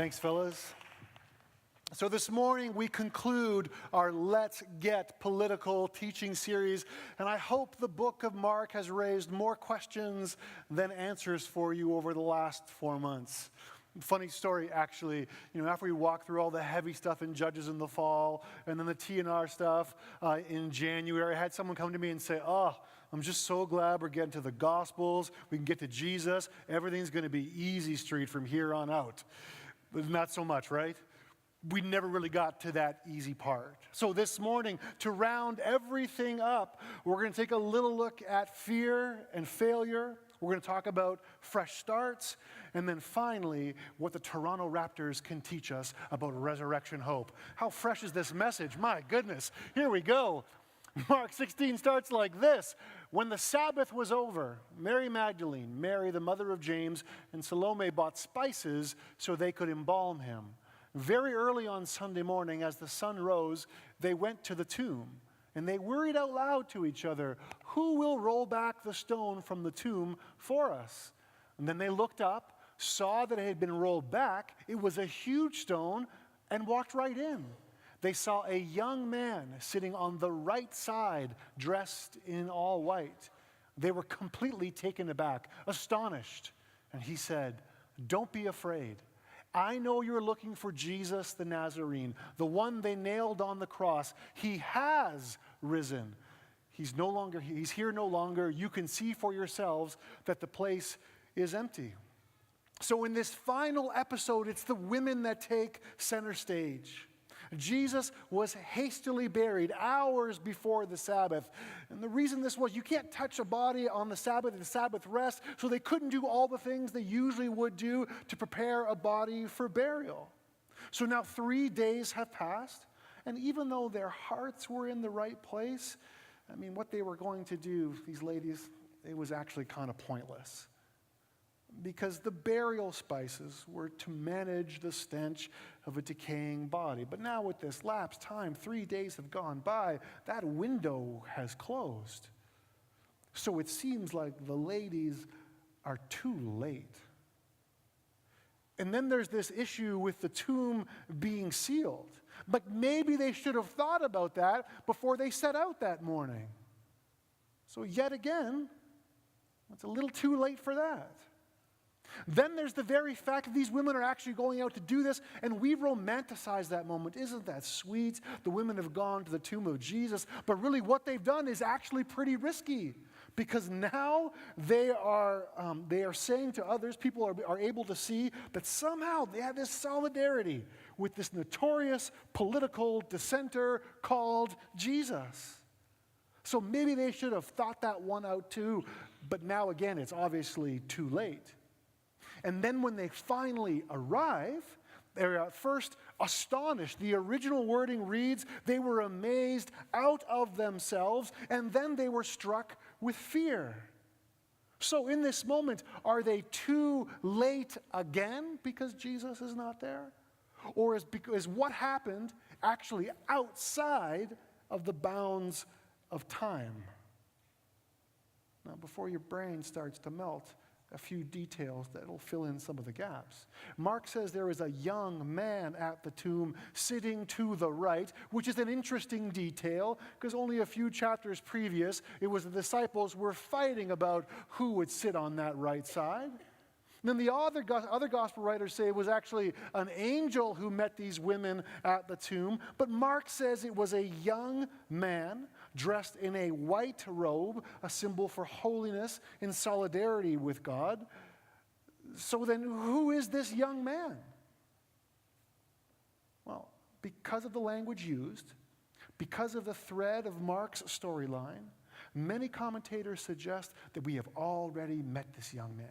Thanks, fellas. So this morning we conclude our Let's Get Political teaching series, and I hope the book of Mark has raised more questions than answers for you over the last 4 months. Funny story, actually. After we walked through all the heavy stuff in Judges in the fall, and then the T&R stuff in January, I had someone come to me and say, I'm just so glad we're getting to the Gospels. We can get to Jesus. Everything's going to be easy street from here on out. But not so much, right? We never really got to that easy part. So this morning, to round everything up, we're going to take a little look at fear and failure. We're going to talk about fresh starts. And then finally, what the Toronto Raptors can teach us about resurrection hope. How fresh is this message? My goodness. Here we go. Mark 16 starts like this. When the Sabbath was over, Mary Magdalene, Mary the mother of James, and Salome bought spices so they could embalm him. Very early on Sunday morning, as the sun rose, they went to the tomb, and they worried out loud to each other, "Who will roll back the stone from the tomb for us?" And then they looked up, saw that it had been rolled back. It was a huge stone, and walked right in. They saw a young man sitting on the right side, dressed in all white. They were completely taken aback, astonished. And he said, "Don't be afraid. I know you're looking for Jesus the Nazarene, the one they nailed on the cross. He has risen. He's here no longer. You can see for yourselves that the place is empty." So in this final episode, it's the women that take center stage. Jesus was hastily buried hours before the Sabbath. And the reason this was, you can't touch a body on the Sabbath and Sabbath rest, so they couldn't do all the things they usually would do to prepare a body for burial. So now 3 days have passed, and even though their hearts were in the right place, what they were going to do, these ladies, it was actually kind of pointless. Because the burial spices were to manage the stench of a decaying body. But now with this lapsed time, 3 days have gone by, that window has closed. So it seems like the ladies are too late. And then there's this issue with the tomb being sealed. But maybe they should have thought about that before they set out that morning. So yet again, it's a little too late for that. Then there's the very fact that these women are actually going out to do this, and we romanticize that moment. Isn't that sweet? The women have gone to the tomb of Jesus, but really what they've done is actually pretty risky, because now they are saying to others, people are able to see that somehow they have this solidarity with this notorious political dissenter called Jesus. So maybe they should have thought that one out too, but now again, it's obviously too late. And then when they finally arrive, they're at first astonished. The original wording reads, they were amazed out of themselves, and then they were struck with fear. So in this moment, are they too late again because Jesus is not there? Or is what happened actually outside of the bounds of time? Now, before your brain starts to melt, a few details that will fill in some of the gaps. Mark says there is a young man at the tomb sitting to the right, which is an interesting detail because only a few chapters previous, it was the disciples were fighting about who would sit on that right side. And then the other gospel writers say it was actually an angel who met these women at the tomb, but Mark says it was a young man dressed in a white robe, a symbol for holiness in solidarity with God. So then who is this young man? Well, because of the language used, because of the thread of Mark's storyline, many commentators suggest that we have already met this young man.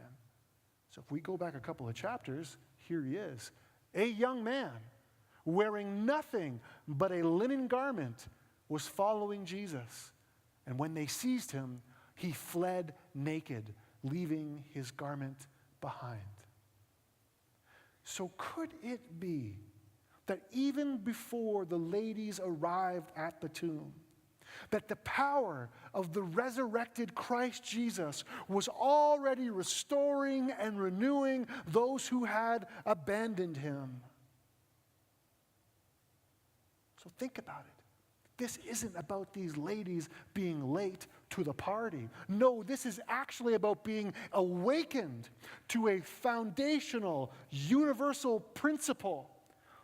So if we go back a couple of chapters, here he is, a young man wearing nothing but a linen garment was following Jesus. And when they seized him, he fled naked, leaving his garment behind. So could it be that even before the ladies arrived at the tomb, that the power of the resurrected Christ Jesus was already restoring and renewing those who had abandoned him. So think about it. This isn't about these ladies being late to the party. No, this is actually about being awakened to a foundational, universal principle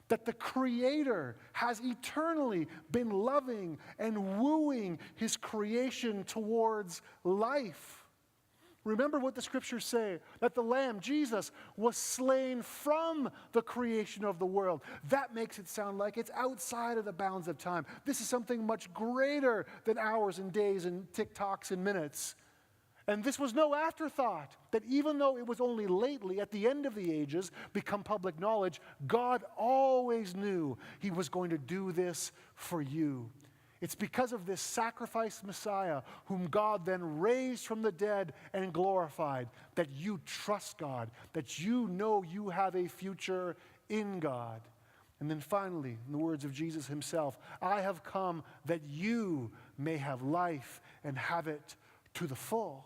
that the Creator has eternally been loving and wooing his creation towards life. Remember what the scriptures say, that the Lamb, Jesus, was slain from the creation of the world. That makes it sound like it's outside of the bounds of time. This is something much greater than hours and days and tick-tocks and minutes. And this was no afterthought, that even though it was only lately, at the end of the ages, become public knowledge, God always knew he was going to do this for you. It's because of this sacrificed Messiah, whom God then raised from the dead and glorified, that you trust God, that you know you have a future in God. And then finally, in the words of Jesus himself, I have come that you may have life and have it to the full.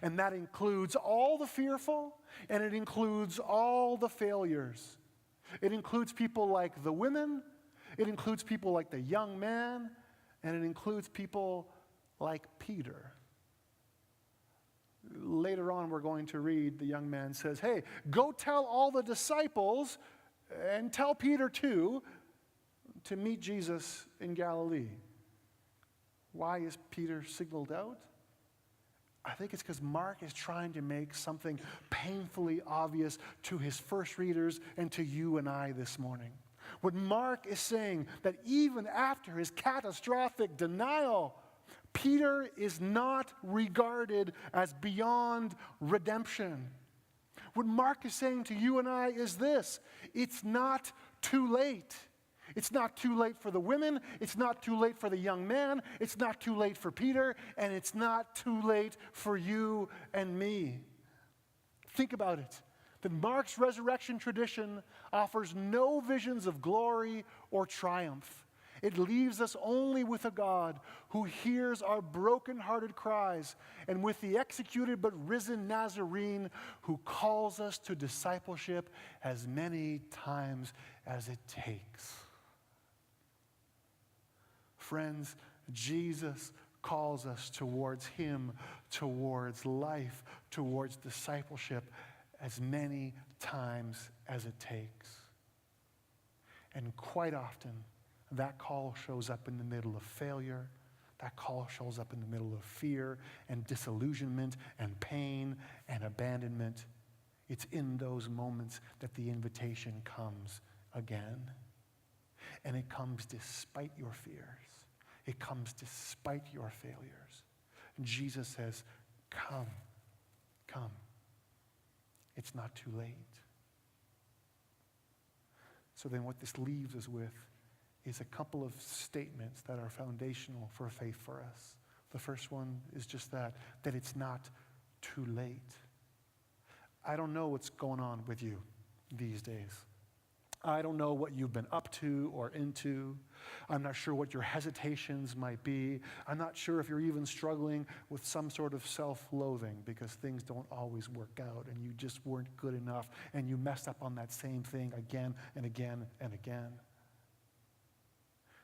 And that includes all the fearful, and it includes all the failures. It includes people like the women, it includes people like the young man, and it includes people like Peter. Later on, we're going to read the young man says, hey, go tell all the disciples, and tell Peter too, to meet Jesus in Galilee. Why is Peter signaled out? I think it's because Mark is trying to make something painfully obvious to his first readers and to you and I this morning. What Mark is saying, that even after his catastrophic denial, Peter is not regarded as beyond redemption. What Mark is saying to you and I is this: it's not too late. It's not too late for the women, it's not too late for the young man, it's not too late for Peter, and it's not too late for you and me. Think about it. That Mark's resurrection tradition offers no visions of glory or triumph. It leaves us only with a God who hears our broken-hearted cries, and with the executed but risen Nazarene who calls us to discipleship as many times as it takes. Friends, Jesus calls us towards him, towards life, towards discipleship as many times as it takes. And quite often, that call shows up in the middle of failure. That call shows up in the middle of fear and disillusionment and pain and abandonment. It's in those moments that the invitation comes again. And it comes despite your fears. It comes despite your failures. And Jesus says, come, come. It's not too late. So then what this leaves us with is a couple of statements that are foundational for faith for us. The first one is just that it's not too late. I don't know what's going on with you these days. I don't know what you've been up to or into. I'm not sure what your hesitations might be. I'm not sure if you're even struggling with some sort of self-loathing because things don't always work out and you just weren't good enough and you messed up on that same thing again and again and again.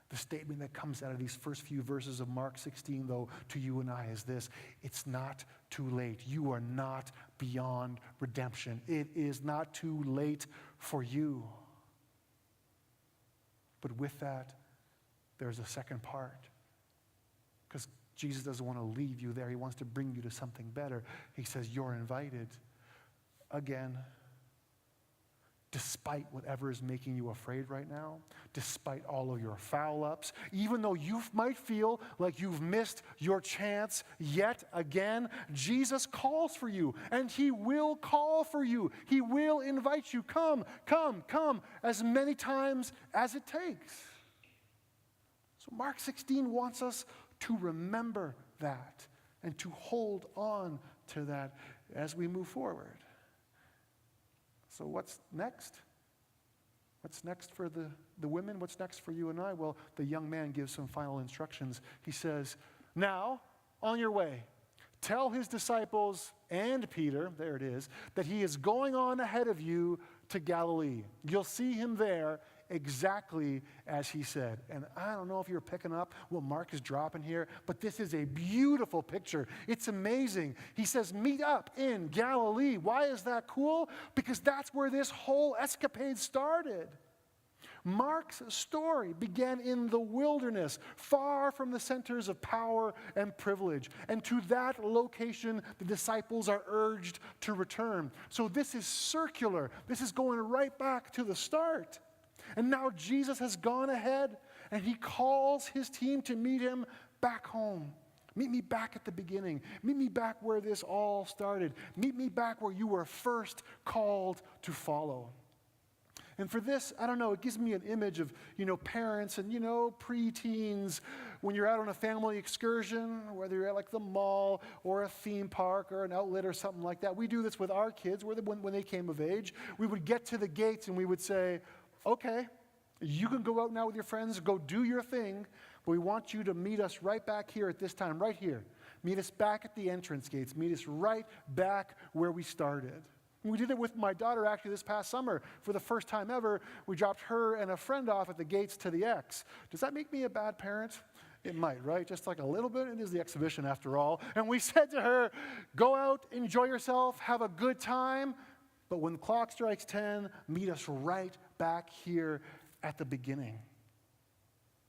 The statement that comes out of these first few verses of Mark 16, though, to you and I is this: it's not too late. You are not beyond redemption. It is not too late for you. But with that, there's a second part. Because Jesus doesn't want to leave you there. He wants to bring you to something better. He says, you're invited again. Despite whatever is making you afraid right now, despite all of your foul-ups, even though you might feel like you've missed your chance yet again, Jesus calls for you, and he will call for you. He will invite you. Come, come, come, as many times as it takes. So Mark 16 wants us to remember that and to hold on to that as we move forward. So what's next? What's next for the women? What's next for you and I? Well, the young man gives some final instructions. He says, now, on your way, tell his disciples and Peter, there it is, that he is going on ahead of you to Galilee. You'll see him there exactly as he said. And I don't know if you're picking up what Mark is dropping here, but this is a beautiful picture. It's amazing. He says, meet up in Galilee. Why is that cool? Because that's where this whole escapade started. Mark's story began in the wilderness, far from the centers of power and privilege. And to that location, the disciples are urged to return. So this is circular. This is going right back to the start. And now Jesus has gone ahead, and he calls his team to meet him back home. Meet me back at the beginning. Meet me back where this all started. Meet me back where you were first called to follow. And for this, I don't know, it gives me an image of, parents and, preteens when you're out on a family excursion, whether you're at like the mall or a theme park or an outlet or something like that. We do this with our kids when they came of age. We would get to the gates and we would say, okay, you can go out now with your friends, go do your thing, but we want you to meet us right back here at this time, right here. Meet us back at the entrance gates. Meet us right back where we started. We did it with my daughter actually this past summer. For the first time ever, we dropped her and a friend off at the gates to the X. Does that make me a bad parent? It might, right? Just like a little bit. It is the exhibition after all. And we said to her, go out, enjoy yourself, have a good time. But when the clock strikes 10, meet us right back here at the beginning.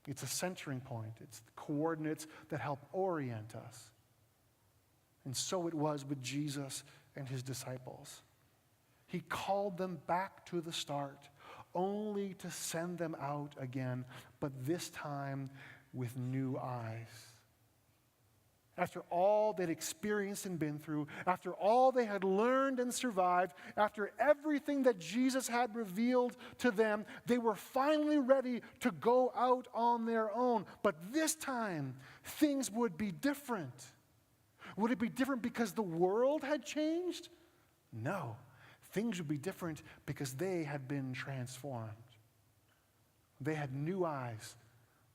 It's a centering point. It's the coordinates that help orient us. And so it was with Jesus and his disciples. He called them back to the start, only to send them out again, but this time with new eyes. After all they'd experienced and been through, after all they had learned and survived, after everything that Jesus had revealed to them, they were finally ready to go out on their own. But this time, things would be different. Would it be different because the world had changed? No. Things would be different because they had been transformed. They had new eyes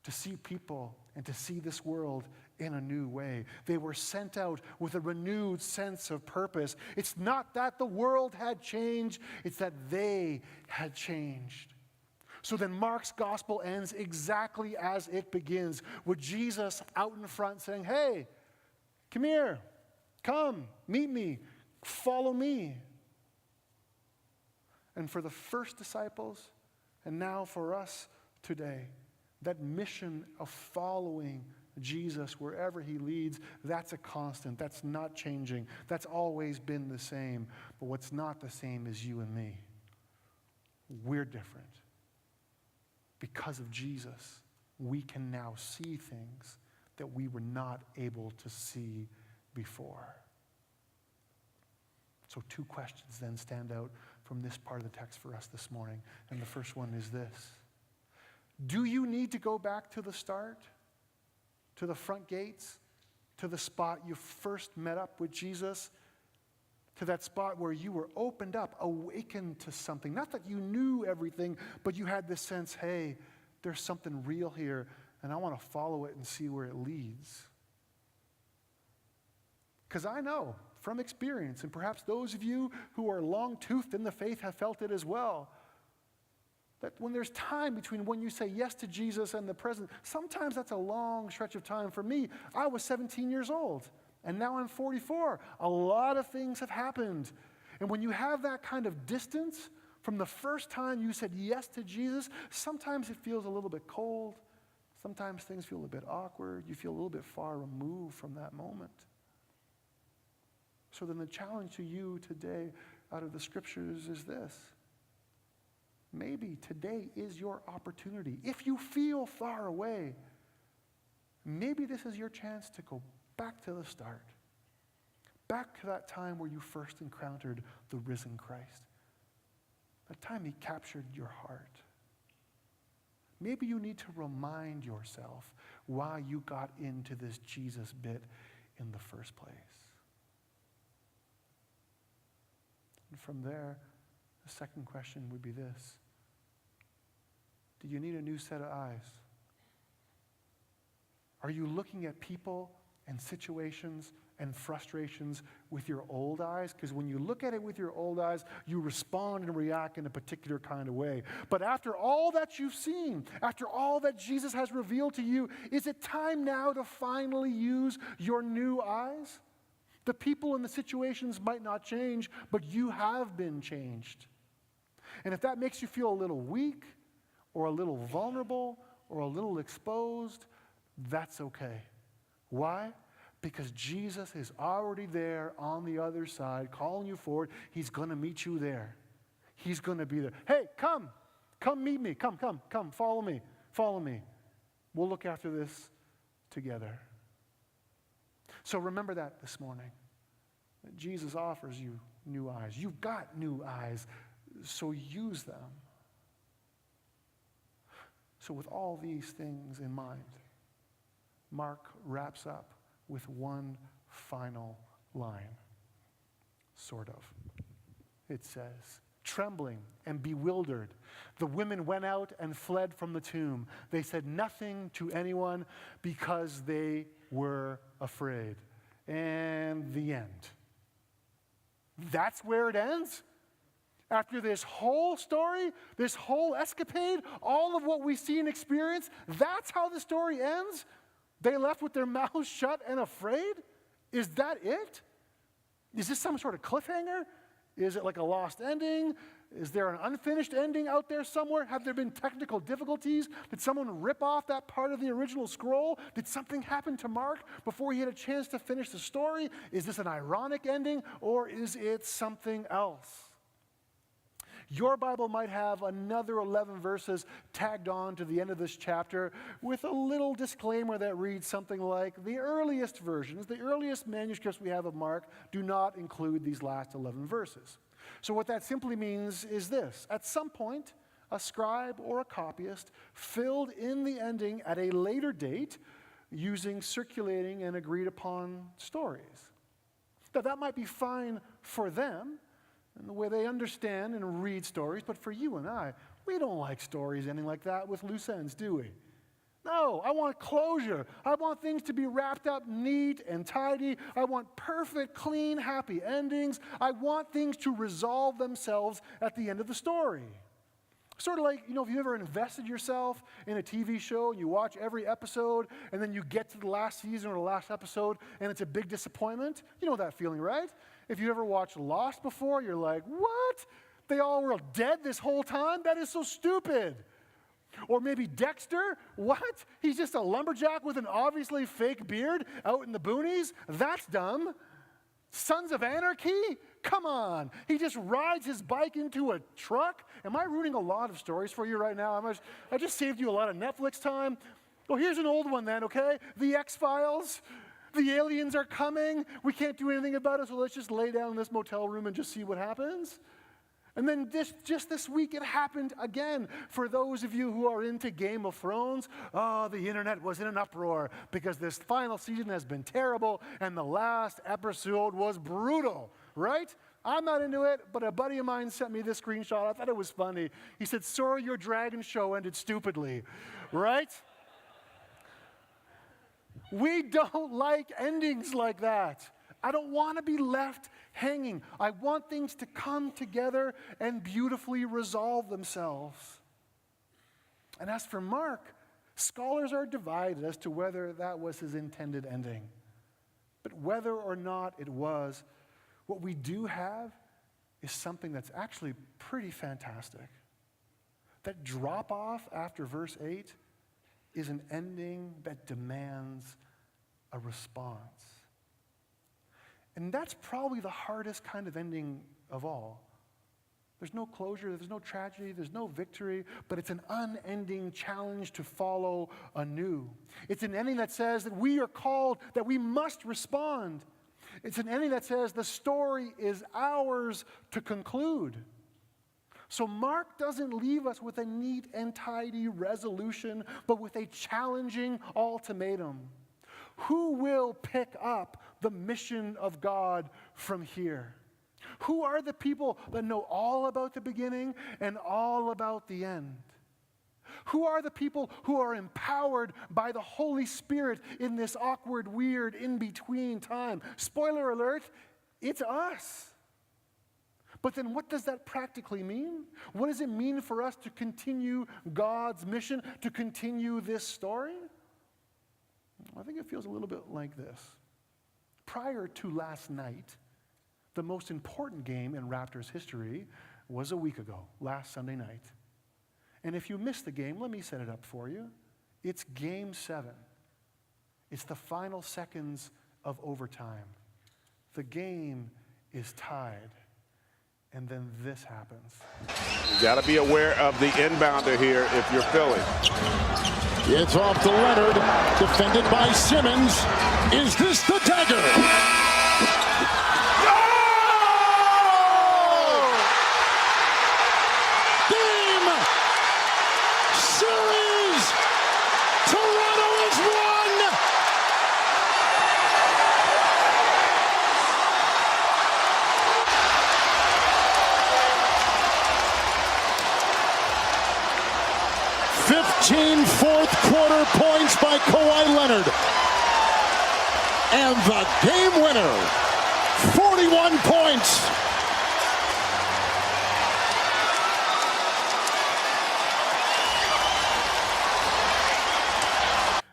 to see people and to see this world in a new way. They were sent out with a renewed sense of purpose. It's not that the world had changed, it's that they had changed. So then Mark's gospel ends exactly as it begins, with Jesus out in front saying, hey, come here, come, meet me, follow me. And for the first disciples, and now for us today, that mission of following Jesus wherever he leads, that's a constant. That's not changing. That's always been the same. But what's not the same is you and me. We're different. Because of Jesus, we can now see things that we were not able to see before. So 2 questions then stand out from this part of the text for us this morning. And the first one is this. Do you need to go back to the start? To the front gates? To the spot you first met up with Jesus? To that spot where you were opened up, awakened to something. Not that you knew everything, but you had this sense, hey, there's something real here, and I want to follow it and see where it leads. Because I know from experience, and perhaps those of you who are long-toothed in the faith have felt it as well, that when there's time between when you say yes to Jesus and the present, sometimes that's a long stretch of time. For me, I was 17 years old, and now I'm 44. A lot of things have happened. And when you have that kind of distance from the first time you said yes to Jesus, sometimes it feels a little bit cold. Sometimes things feel a bit awkward. You feel a little bit far removed from that moment. So then the challenge to you today out of the scriptures is this. Maybe today is your opportunity. If you feel far away, maybe this is your chance to go back to the start. Back to that time where you first encountered the risen Christ. That time he captured your heart. Maybe you need to remind yourself why you got into this Jesus bit in the first place. And from there, the second question would be this. Do you need a new set of eyes? Are you looking at people and situations and frustrations with your old eyes? Because when you look at it with your old eyes, you respond and react in a particular kind of way. But after all that you've seen, after all that Jesus has revealed to you, is it time now to finally use your new eyes? The people and the situations might not change, but you have been changed. And if that makes you feel a little weak or a little vulnerable or a little exposed, that's okay. Why? Because Jesus is already there on the other side, calling you forward. He's going to meet you there. He's going to be there. Hey, come meet me. Come, follow me. We'll look after this together. So remember that this morning. That Jesus offers you new eyes. You've got new eyes, so use them. So with all these things in mind, Mark wraps up with one final line, sort of. It says, trembling and bewildered, the women went out and fled from the tomb. They said nothing to anyone because they were afraid. And the end. That's where it ends? After this whole story, this whole escapade, all of what we see and experience, that's how the story ends? They left with their mouths shut and afraid? Is that it? Is this some sort of cliffhanger? Is it like a lost ending? Is there an unfinished ending out there somewhere? Have there been technical difficulties? Did someone rip off that part of the original scroll? Did something happen to Mark before he had a chance to finish the story? Is this an ironic ending, or is it something else? Your Bible might have another 11 verses tagged on to the end of this chapter with a little disclaimer that reads something like, the earliest versions, the earliest manuscripts we have of Mark do not include these last 11 verses. So what that simply means is this. At some point, a scribe or a copyist filled in the ending at a later date using circulating and agreed upon stories. Now that might be fine for them, and the way they understand and read stories, but for you and I, we don't like stories ending like that with loose ends, do we? No, I want closure. I want things to be wrapped up neat and tidy. I want perfect, clean, happy endings. I want things to resolve themselves at the end of the story. Sort of like, if you've ever invested yourself in a TV show and you watch every episode and then you get to the last season or the last episode and it's a big disappointment. You know that feeling, right? If you ever watched Lost before, you're like, what? They all were dead this whole time? That is so stupid. Or maybe Dexter, what? He's just a lumberjack with an obviously fake beard out in the boonies? That's dumb. Sons of Anarchy? Come on. He just rides his bike into a truck? Am I ruining a lot of stories for you right now? I just saved you a lot of Netflix time. Well, here's an old one then, okay? The X-Files. The aliens are coming. We can't do anything about it, so let's just lay down in this motel room and just see what happens. And then just this week, it happened again. For those of you who are into Game of Thrones, the internet was in an uproar because this final season has been terrible and the last episode was brutal, right? I'm not into it, but a buddy of mine sent me this screenshot. I thought it was funny. He said, sorry, your dragon show ended stupidly, right? We don't like endings like that. I don't want to be left hanging. I want things to come together and beautifully resolve themselves. And as for Mark, scholars are divided as to whether that was his intended ending. But whether or not it was, what we do have is something that's actually pretty fantastic. That drop off after verse 8 is an ending that demands a response. And that's probably the hardest kind of ending of all. There's no closure, there's no tragedy, there's no victory, but it's an unending challenge to follow anew. It's an ending that says that we are called, that we must respond. It's an ending that says the story is ours to conclude. So Mark doesn't leave us with a neat and tidy resolution, but with a challenging ultimatum. Who will pick up the mission of God from here? Who are the people that know all about the beginning and all about the end? Who are the people who are empowered by the Holy Spirit in this awkward, weird, in-between time? Spoiler alert, it's us. But then what does that practically mean? What does it mean for us to continue God's mission, to continue this story? I think it feels a little bit like this. Prior to last night, the most important game in Raptors history was a week ago, last Sunday night. And if you missed the game, let me set it up for you. It's Game 7. It's the final seconds of overtime. The game is tied. And then this happens. You got to be aware of the inbounder here if you're Philly. It's off to Leonard, defended by Simmons. Is this the dagger? Game! Series! Toronto has won! Fourth quarter points by Kawhi Leonard. And the game winner, 41 points.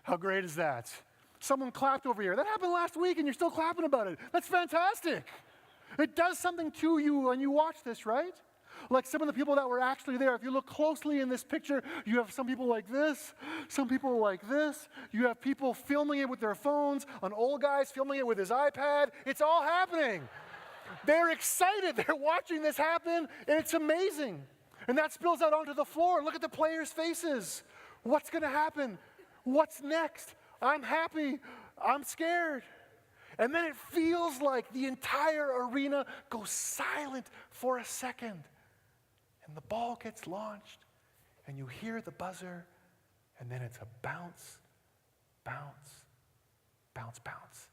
How great is that? Someone clapped over here. That happened last week and you're still clapping about it. That's fantastic. It does something to you when you watch this, right? Like some of the people that were actually there. If you look closely in this picture, you have some people like this, some people like this. You have people filming it with their phones, an old guy's filming it with his iPad. It's all happening. They're excited. They're watching this happen, and it's amazing. And that spills out onto the floor. Look at the players' faces. What's going to happen? What's next? I'm happy. I'm scared. And then it feels like the entire arena goes silent for a second. And the ball gets launched, and you hear the buzzer, and then it's a bounce, bounce, bounce, bounce.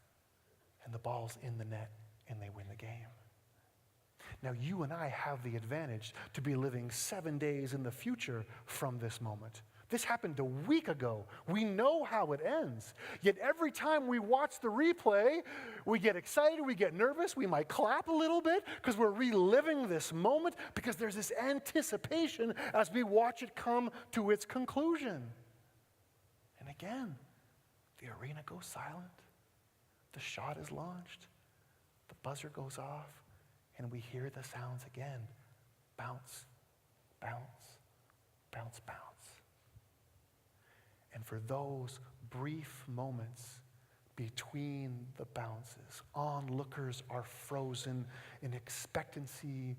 And the ball's in the net, and they win the game. Now, you and I have the advantage to be living 7 days in the future from this moment. This happened a week ago. We know how it ends. Yet every time we watch the replay, we get excited, we get nervous, we might clap a little bit because we're reliving this moment because there's this anticipation as we watch it come to its conclusion. And again, the arena goes silent. The shot is launched. The buzzer goes off, and we hear the sounds again. Bounce, bounce, bounce, bounce. And for those brief moments between the bounces, onlookers are frozen in expectancy,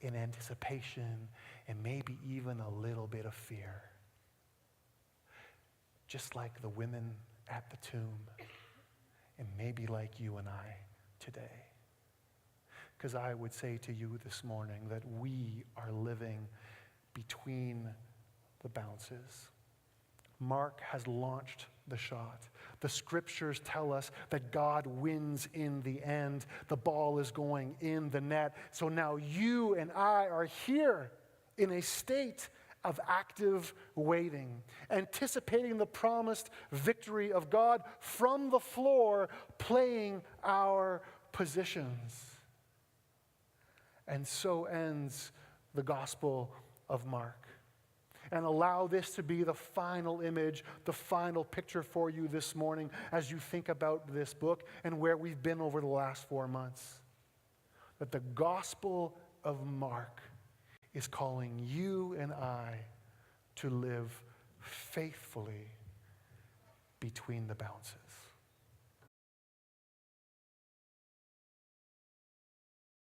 in anticipation, and maybe even a little bit of fear. Just like the women at the tomb, and maybe like you and I today. Because I would say to you this morning that we are living between the bounces. Mark has launched the shot. The scriptures tell us that God wins in the end. The ball is going in the net. So now you and I are here in a state of active waiting, anticipating the promised victory of God from the floor, playing our positions. And so ends the Gospel of Mark. And allow this to be the final image, the final picture for you this morning as you think about this book and where we've been over the last 4 months. That the Gospel of Mark is calling you and I to live faithfully between the bounces.